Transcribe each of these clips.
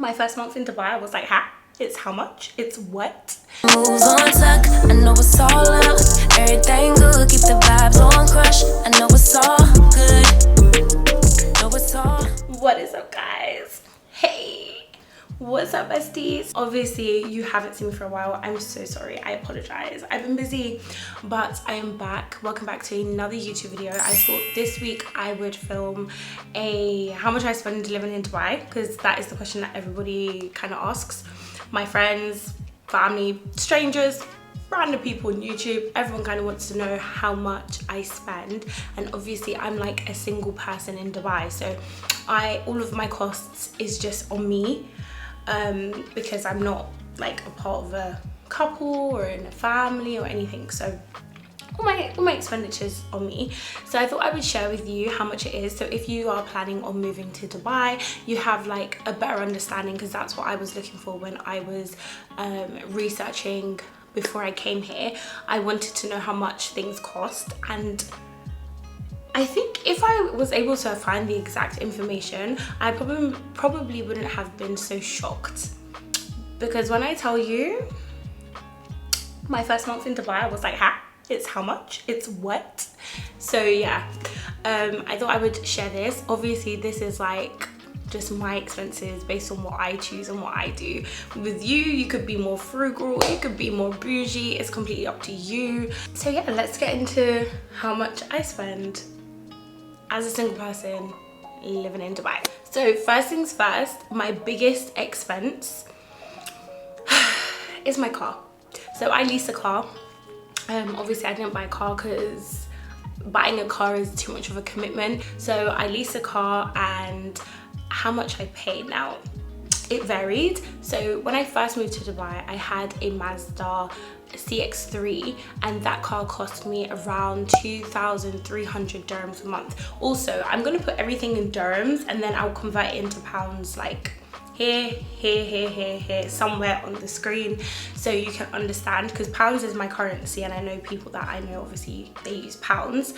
My first month in Dubai, I was like, ha, it's how much? It's what? Moves on tuck, I know it's all up. Everything good, keep the vibes on crush. I know it's all good. Know it's all. What is up, guys? Hey, what's up, besties? Obviously, you haven't seen me for a while. I'm so sorry. I apologize. I've been busy, but I am back. Welcome back to another YouTube video. I thought this week I would film a how much I spend living in Dubai, because that is the question that everybody kind of asks. My friends, family, strangers, random people on YouTube, everyone kind of wants to know how much I spend. And obviously I'm like a single person in Dubai, so all of my costs is just on me, because I'm not like a part of a couple or in a family or anything, so all my expenditures on me. So I thought I would share with you how much it is, so if you are planning on moving to Dubai, you have like a better understanding, because that's what I was looking for when I was researching before I came here. I wanted to know how much things cost, and I think if I was able to find the exact information, I probably wouldn't have been so shocked, because when I tell you my first month in Dubai, I was like, ha, it's how much? It's what? So yeah, I thought I would share this. Obviously this is like just my expenses based on what I choose and what I do. With you could be more frugal, you could be more bougie, it's completely up to you. So yeah, let's get into how much I spend as a single person living in Dubai. So first things first, my biggest expense is my car. So I lease a car. Obviously I didn't buy a car because buying a car is too much of a commitment. So I lease a car, and how much I pay now, it varied. So when I first moved to Dubai, I had a Mazda CX-3, and that car cost me around 2,300 dirhams a month. Also, I'm gonna put everything in dirhams and then I'll convert it into pounds, like here, somewhere on the screen, so you can understand, because pounds is my currency and I know people that I know obviously they use pounds.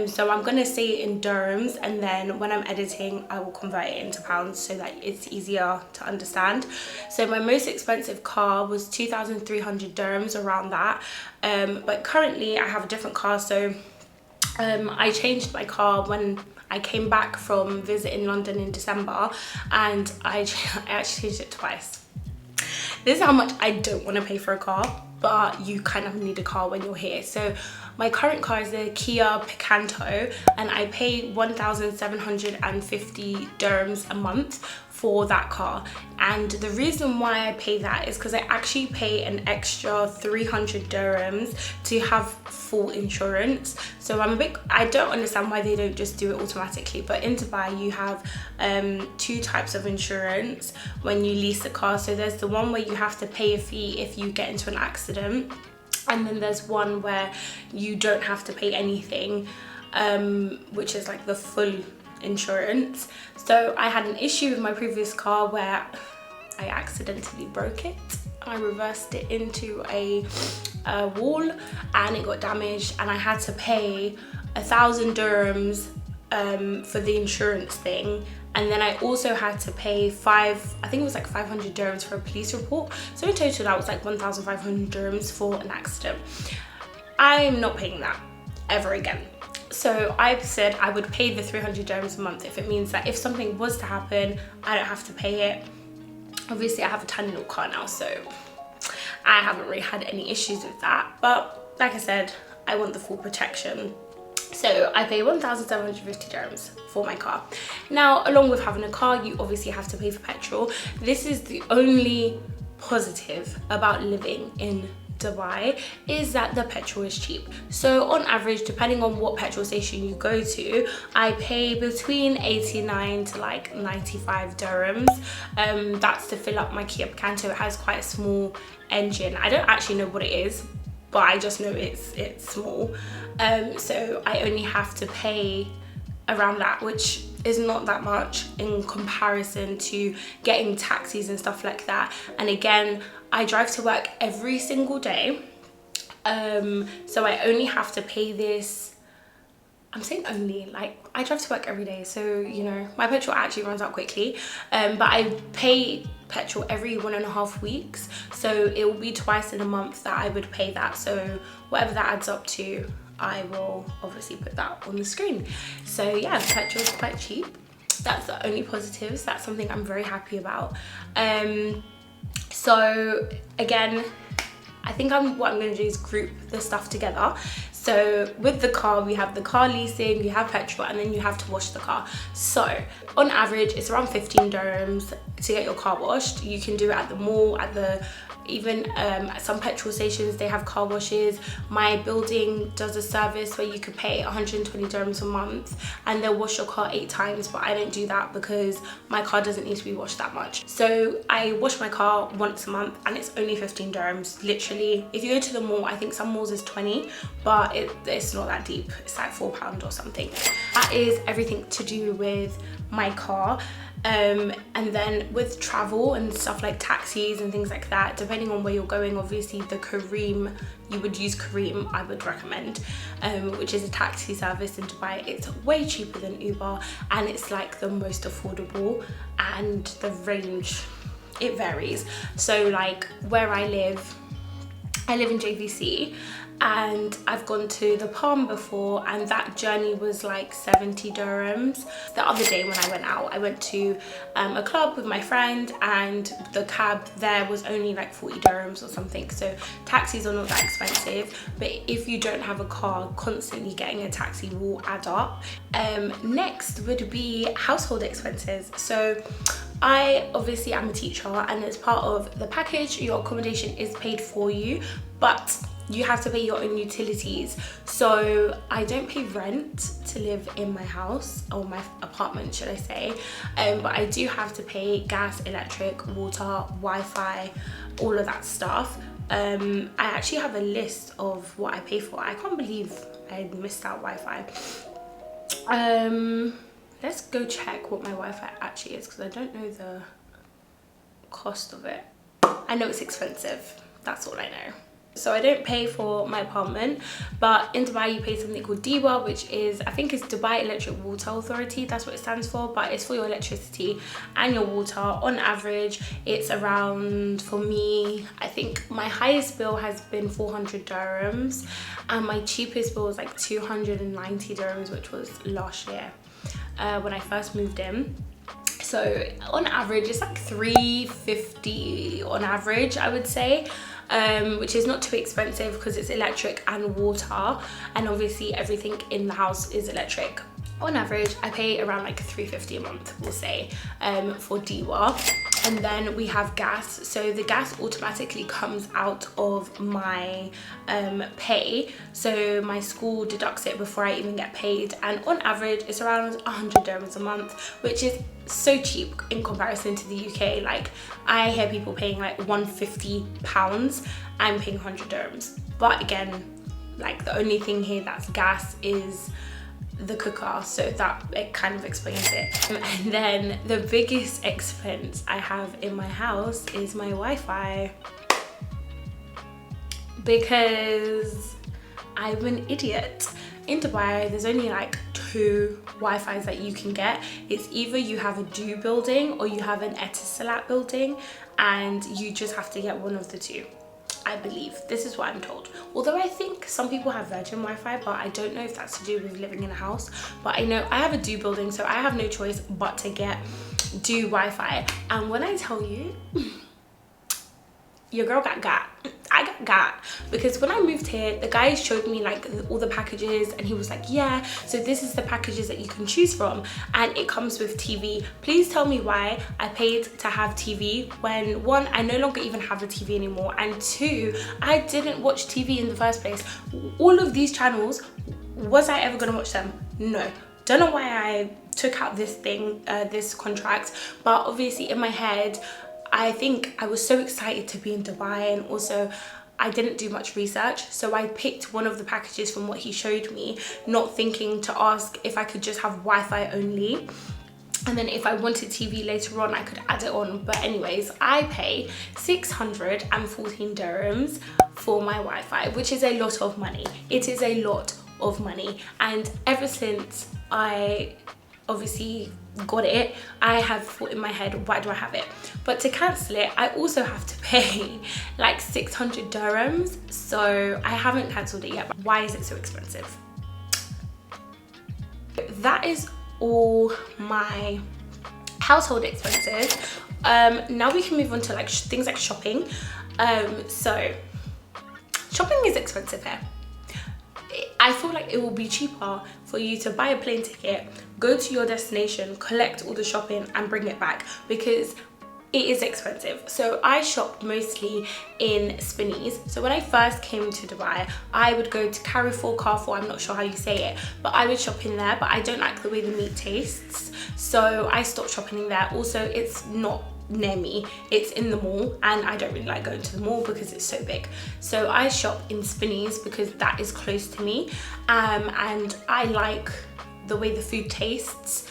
So I'm gonna say it in dirhams, and then when I'm editing I will convert it into pounds so that it's easier to understand. So my most expensive car was 2,300 dirhams, around that, but currently I have a different car. So I changed my car when I came back from visiting London in December, and I actually changed it twice. This is how much I don't want to pay for a car, but you kind of need a car when you're here. So my current car is a Kia Picanto, and I pay 1,750 dirhams a month for that car. And the reason why I pay that is because I actually pay an extra 300 dirhams to have full insurance. So I don't understand why they don't just do it automatically, but in Dubai you have two types of insurance when you lease a car. So there's the one where you have to pay a fee if you get into an accident, and then there's one where you don't have to pay anything, which is like the full insurance. So I had an issue with my previous car where I accidentally broke it. I reversed it into a wall and it got damaged, and I had to pay 1,000 dirhams for the insurance thing, and then I also had to pay I think it was like 500 dirhams for a police report. So in total that was like 1,500 dirhams for an accident. I'm not paying that ever again. So I said I would pay the 300 dirhams a month if it means that if something was to happen, I don't have to pay it. Obviously I have a tiny little car now, so I haven't really had any issues with that, but like I said, I want the full protection. So I pay 1,750 dirhams for my car. Now, along with having a car, you obviously have to pay for petrol. This is the only positive about living in Dubai, is that the petrol is cheap. So on average, depending on what petrol station you go to, I pay between 89 to like 95 dirhams. That's to fill up my Kia Picanto. It has quite a small engine. I don't actually know what it is, but I just know it's small. So I only have to pay around that, which is not that much in comparison to getting taxis and stuff like that. And again, I drive to work every single day, so I only have to pay this I'm saying only, like I drive to work every day, so you know my petrol actually runs out quickly, but I pay petrol every 1.5 weeks, so it will be twice in a month that I would pay that. So whatever that adds up to, I will obviously put that on the screen. So yeah, petrol is quite cheap. That's the only positives. That's something I'm very happy about. So again, I think what I'm going to do is group the stuff together. So with the car, we have the car leasing, you have petrol, and then you have to wash the car. So on average, it's around 15 dirhams to get your car washed. You can do it at the mall, even at some petrol stations, they have car washes. My building does a service where you could pay 120 dirhams a month and they'll wash your car 8 times, but I don't do that because my car doesn't need to be washed that much. So I wash my car once a month and it's only 15 dirhams, literally. If you go to the mall, I think some malls is 20, but it's not that deep. It's like £4 or something. That is everything to do with my car. And then with travel and stuff like taxis and things like that, depending on where you're going, obviously the Careem, you would use Careem, I would recommend, which is a taxi service in Dubai. It's way cheaper than Uber and it's like the most affordable, and the range, it varies. So like where I live in JVC, and I've gone to the Palm before, and that journey was like 70 dirhams. The other day when I went out, I went to a club with my friend, and the cab there was only like 40 dirhams or something. So taxis are not that expensive, but if you don't have a car, constantly getting a taxi will add up. Next would be household expenses. So I obviously am a teacher, and as part of the package, your accommodation is paid for you, but you have to pay your own utilities. So I don't pay rent to live in my house, or my apartment should I say, but I do have to pay gas, electric, water, Wi-Fi, all of that stuff. I actually have a list of what I pay for. I can't believe I missed out Wi-Fi. Let's go check what my Wi-Fi actually is, because I don't know the cost of it. I know it's expensive, that's all I know. So I don't pay for my apartment, but in Dubai you pay something called DEWA, which is, I think it's Dubai Electric Water Authority, that's what it stands for, but it's for your electricity and your water. On average, it's around, for me, I think my highest bill has been 400 dirhams, and my cheapest bill was like 290 dirhams, which was last year when I first moved in. So on average, it's like 350 on average, I would say. Which is not too expensive because it's electric and water, and obviously everything in the house is electric. On average, I pay around like 350 a month, we'll say, for DEWA. And then we have gas. So the gas automatically comes out of my pay. So my school deducts it before I even get paid. And on average, it's around 100 dirhams a month, which is so cheap in comparison to the UK. Like I hear people paying like £150. I'm paying 100 dirhams. But again, like the only thing here that's gas is the cooker, so that it kind of explains it. And then the biggest expense I have in my house is my Wi-Fi, because I'm an idiot. In Dubai, there's only like 2 Wi-Fis that you can get. It's either you have a Du building or you have an Etisalat building, and you just have to get one of the 2. I believe. This is what I'm told. Although I think some people have Virgin Wi-Fi, but I don't know if that's to do with living in a house. But I know I have a Du building, so I have no choice but to get Du Wi-Fi. And when I tell you, your girl got. I got. Because when I moved here, the guy showed me like all the packages, and he was like, yeah, so this is the packages that you can choose from, and it comes with TV. Please tell me why I paid to have TV when 1, I no longer even have a TV anymore, and 2, I didn't watch TV in the first place. All of these channels, was I ever gonna watch them? No. Don't know why I took out this thing, this contract, but obviously in my head, I think I was so excited to be in Dubai, and also I didn't do much research, so I picked one of the packages from what he showed me, not thinking to ask if I could just have Wi-Fi only, and then if I wanted TV later on I could add it on. But anyways, I pay 614 dirhams for my Wi-Fi, which is a lot of money. It is a lot of money, and ever since I obviously got it, I have thought in my head, why do I have it? But to cancel it, I also have to pay like 600 dirhams, so I haven't cancelled it yet. But why is it so expensive? That is all my household expenses. Now we can move on to like things like shopping. So shopping is expensive here. I feel like it will be cheaper for you to buy a plane ticket, go to your destination, collect all the shopping and bring it back, because it is expensive. So I shopped mostly in Spinneys. So when I first came to Dubai, I would go to Carrefour, I'm not sure how you say it, but I would shop in there, but I don't like the way the meat tastes, so I stopped shopping in there. Also, it's not near me, it's in the mall, and I don't really like going to the mall because it's so big. So I shop in Spinneys because that is close to me, and I like the way the food tastes.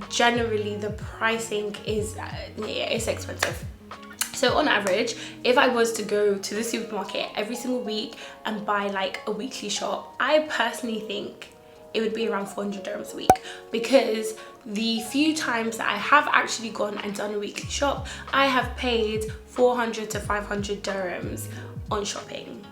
Generally the pricing is it's expensive. So on average, if I was to go to the supermarket every single week and buy like a weekly shop, I personally think it would be around 400 dirhams a week, because the few times that I have actually gone and done a weekly shop, I have paid 400 to 500 dirhams on shopping.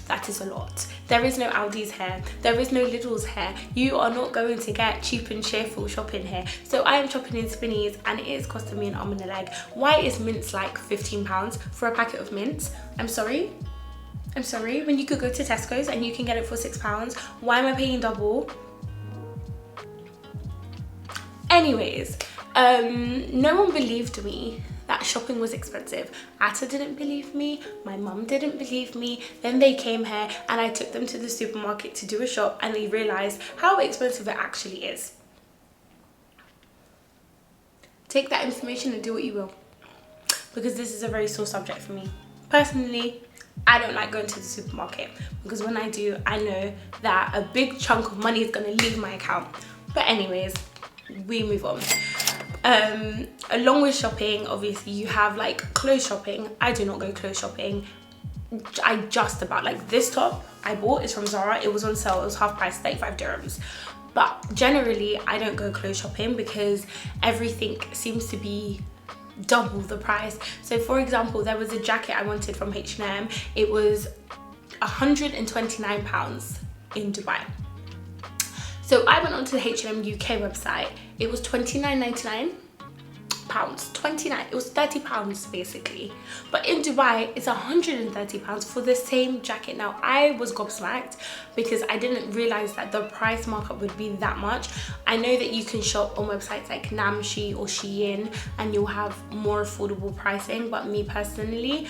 That is a lot. There is no Aldi's here, there is no Lidl's here. You are not going to get cheap and cheerful shopping here. So I am shopping in Spinneys and it is costing me an arm and a leg. Why is mince like £15 for a packet of mince? I'm sorry, when you could go to Tesco's and you can get it for £6, why am I paying double? Anyways, no one believed me that shopping was expensive. Atta didn't believe me, my mum didn't believe me. Then they came here and I took them to the supermarket to do a shop, and they realized how expensive it actually is. Take that information and do what you will, because this is a very sore subject for me. Personally, I don't like going to the supermarket, because when I do, I know that a big chunk of money is going to leave my account. But anyways, we move on. Along with shopping, obviously you have like clothes shopping. I do not go clothes shopping. I just about, like, this top I bought is from Zara. It was on sale, it was half price, 35 dirhams. But generally I don't go clothes shopping because everything seems to be double the price. So for example, there was a jacket I wanted from H&M. It was £129 in Dubai. So I went onto the H&M UK website. It was £29.99. It was £30 basically. But in Dubai, it's £130 for the same jacket. Now I was gobsmacked because I didn't realize that the price markup would be that much. I know that you can shop on websites like Namshi or Shein and you'll have more affordable pricing, but me personally,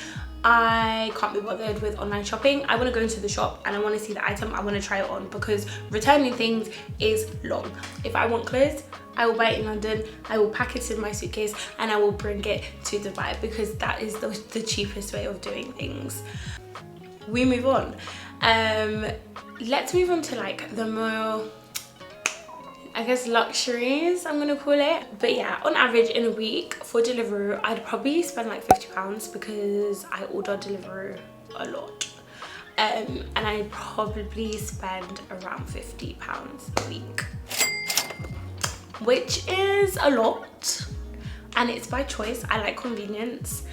I can't be bothered with online shopping. I want to go into the shop and I want to see the item, I want to try it on, because returning things is long. If I want clothes, I will buy it in London, I will pack it in my suitcase and I will bring it to Dubai, because that is the cheapest way of doing things. We move on. Let's move on to like the more, I guess, luxuries, I'm gonna call it. But yeah, on average in a week for Deliveroo, I'd probably spend like £50 because I order Deliveroo a lot. And I'd probably spend around £50 a week, which is a lot. And it's by choice, I like convenience.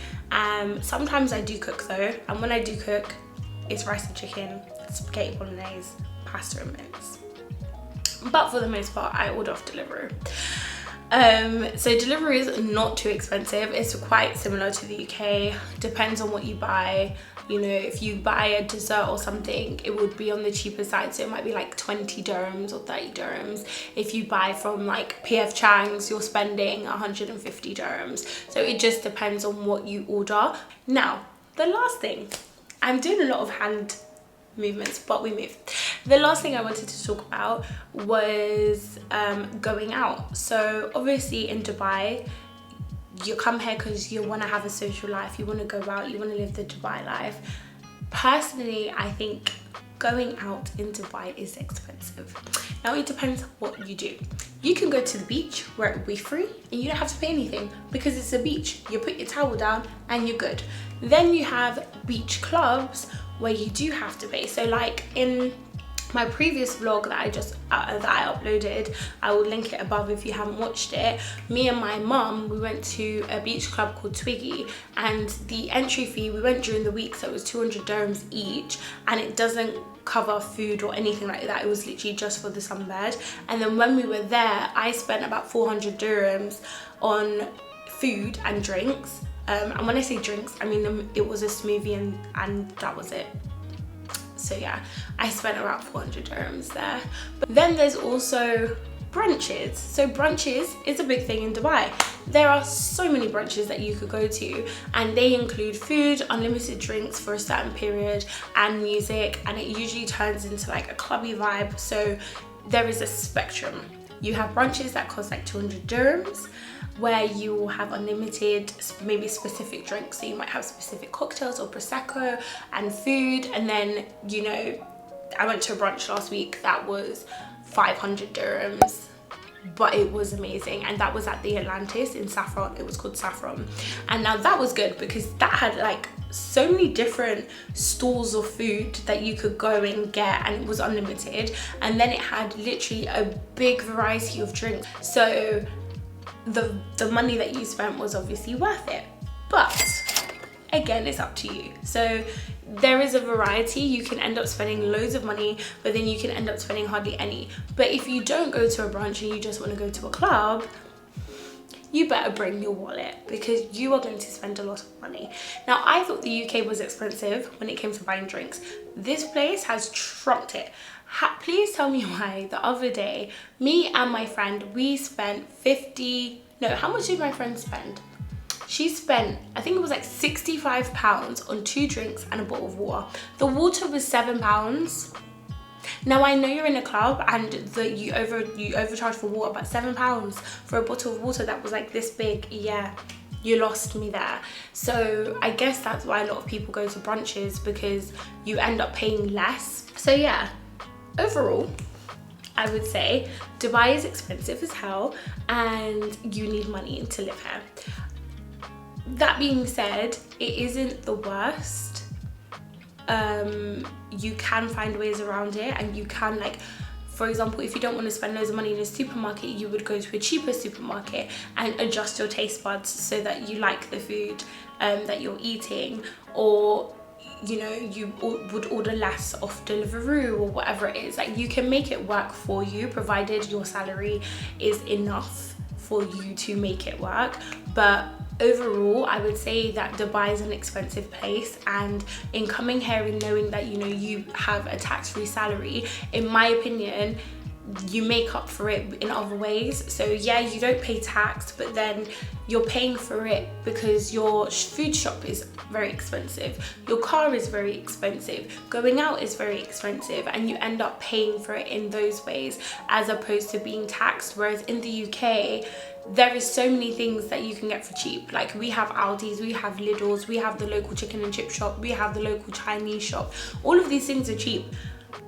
Sometimes I do cook though, and when I do cook, it's rice and chicken, spaghetti bolognese, pasta and mince. But for the most part, I order off Deliveroo. So Deliveroo is not too expensive. It's quite similar to the UK. Depends on what you buy. You know, if you buy a dessert or something, it would be on the cheaper side. So it might be like 20 dirhams or 30 dirhams. If you buy from like PF Chang's, you're spending 150 dirhams. So it just depends on what you order. Now, the last thing, I'm doing a lot of hand movements, but we move. The last thing I wanted to talk about was going out. So obviously in Dubai, you come here because you want to have a social life, you want to go out, you want to live the Dubai life. Personally, I think going out in Dubai is expensive. Now it depends what you do. You can go to the beach where it will be free and you don't have to pay anything because it's a beach. You put your towel down and you're good. Then you have beach clubs where you do have to pay. So like in my previous vlog that I uploaded, I will link it above if you haven't watched it. Me and my mum, we went to a beach club called Twiggy, and the entry fee, we went during the week, so it was 200 dirhams each, and it doesn't cover food or anything like that. It was literally just for the sunbed. And then when we were there, I spent about 400 dirhams on food and drinks, and when I say drinks, I mean it was a smoothie and that was it. So yeah, I spent around 400 dirhams there. But then there's also brunches. So brunches is a big thing in Dubai. There are so many brunches that you could go to, and they include food, unlimited drinks for a certain period, and music, and it usually turns into like a clubby vibe. So there is a spectrum. You have brunches that cost like 200 dirhams, where you will have unlimited, maybe specific drinks. So you might have specific cocktails or prosecco and food. And then, you know, I went to a brunch last week that was 500 dirhams, but it was amazing. And that was at the Atlantis in Saffron. It was called Saffron. And now that was good because that had like so many different stalls of food that you could go and get, and it was unlimited. And then it had literally a big variety of drinks. So the money that you spent was obviously worth it. But again, it's up to you. So there is a variety. You can end up spending loads of money, but then you can end up spending hardly any. But if you don't go to a brunch and you just want to go to a club, you better bring your wallet, because you are going to spend a lot of money. Now, I thought the UK was expensive when it came to buying drinks. This place has trumped it. Please tell me why the other day, me and my friend, we spent how much did my friend spend? She spent, I think it was like £65 on 2 drinks and a bottle of water. The water was £7. Now I know you're in a club and you overcharge for water, but £7 for a bottle of water that was like this big, yeah, you lost me there. So I guess that's why a lot of people go to brunches, because you end up paying less. So yeah, overall, I would say Dubai is expensive as hell and you need money to live here. That being said, it isn't the worst. You can find ways around it, and you can, like, for example, if you don't want to spend loads of money in a supermarket, you would go to a cheaper supermarket and adjust your taste buds so that you like the food that you're eating, or you know, you would order less off Deliveroo or whatever it is. Like, you can make it work for you, provided your salary is enough for you to make it work. But overall, I would say that Dubai is an expensive place, and in coming here and knowing that, you know, you have a tax-free salary, in my opinion, you make up for it in other ways. So yeah, you don't pay tax, but then you're paying for it because your food shop is very expensive, your car is very expensive, going out is very expensive, and you end up paying for it in those ways as opposed to being taxed. Whereas in the UK, there is so many things that you can get for cheap. Like, we have Aldi's, we have Lidl's, we have the local chicken and chip shop, we have the local Chinese shop. All of these things are cheap.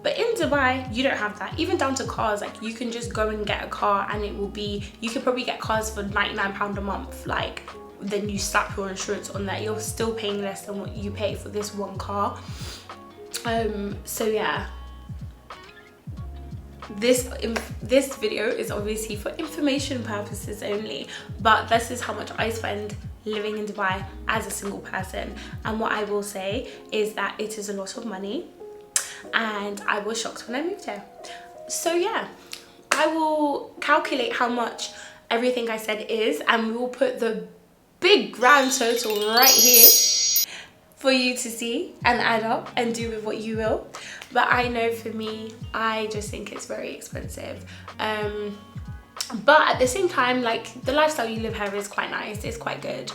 But in Dubai, you don't have that. Even down to cars, like, you can just go and get a car and it will be, you could probably get cars for £99 a month. Like, then you slap your insurance on that, you're still paying less than what you pay for this one car. So yeah, this video is obviously for information purposes only, but this is how much I spend living in Dubai as a single person. And what I will say is that it is a lot of money, and I was shocked when I moved here. So yeah, I will calculate how much everything I said is, and we will put the big grand total right here for you to see and add up and do with what you will. But I know for me, I just think it's very expensive. But at the same time, like, the lifestyle you live here is quite nice, it's quite good.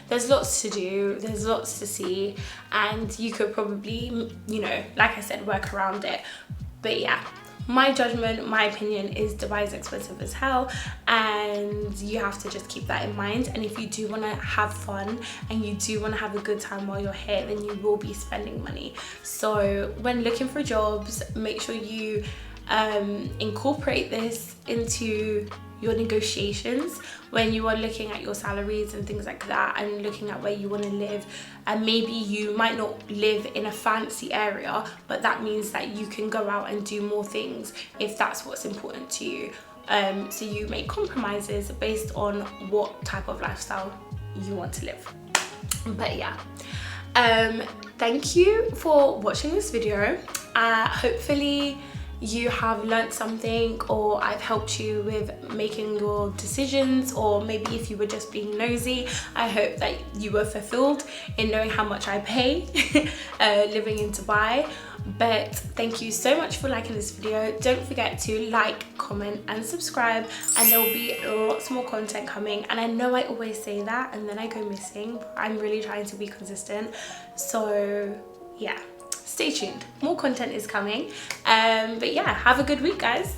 There's lots to do, there's lots to see, and you could probably, you know, like I said, work around it. But yeah, my judgment, my opinion is Dubai is expensive as hell, and you have to just keep that in mind. And if you do want to have fun and you do want to have a good time while you're here, then you will be spending money. So when looking for jobs, make sure you incorporate this into your negotiations when you are looking at your salaries and things like that, and looking at where you want to live. And maybe you might not live in a fancy area, but that means that you can go out and do more things if that's what's important to you. So you make compromises based on what type of lifestyle you want to live. But yeah, thank you for watching this video. Hopefully you have learned something, or I've helped you with making your decisions, or maybe if you were just being nosy, I hope that you were fulfilled in knowing how much I pay living in Dubai. But thank you so much for liking this video. Don't forget to like, comment and subscribe, and there will be lots more content coming. And I know I always say that and then I go missing, but I'm really trying to be consistent. So yeah, stay tuned, more content is coming. But yeah, have a good week, guys.